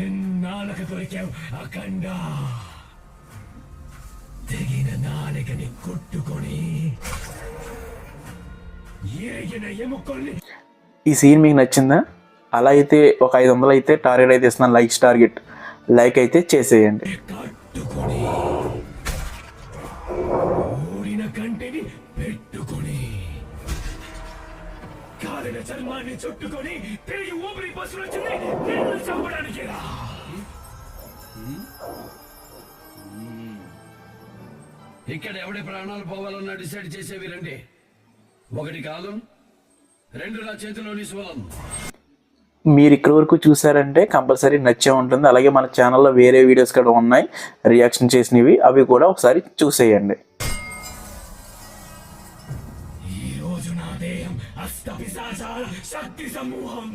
ఎన్నాళ్ళకు దొరికావు అఖండ? తెగిన నాలుకని కొట్టుకొని ఏగిన ఎముకల్ని. ఈ సీన్ మీకు నచ్చిందా? అలా అయితే ఒక 500 అయితే టార్గెట్ అయితే ఇస్తున్నాను, లైక్ అయితే చేసేయండి. కట్టుకొని ఊడిన కంటిని పెట్టుకొని కాలిన చర్మాన్ని చుట్టుకొని తిరిగి ఊపిరి బస్సులు వచ్చింది నిన్ను చంపడానికి. ఇక్కడ ఎవడి ప్రాణాలు పోవాలన్నా డిసైడ్ చేసేవి రండి. ఒకటి కాలం, రెండు నా చేతిలోని శూలం. మీరు ఇక్కడి వరకు చూసారంటే కంపల్సరీ నచ్చే ఉంటుంది. అలాగే మన ఛానల్లో వేరే వీడియోస్ కూడా ఉన్నాయి రియాక్షన్ చేసినవి, అవి కూడా ఒకసారి చూసేయండి. ఈ రోజు నా దేహం అష్టపిశాచాల శక్తి సమూహం.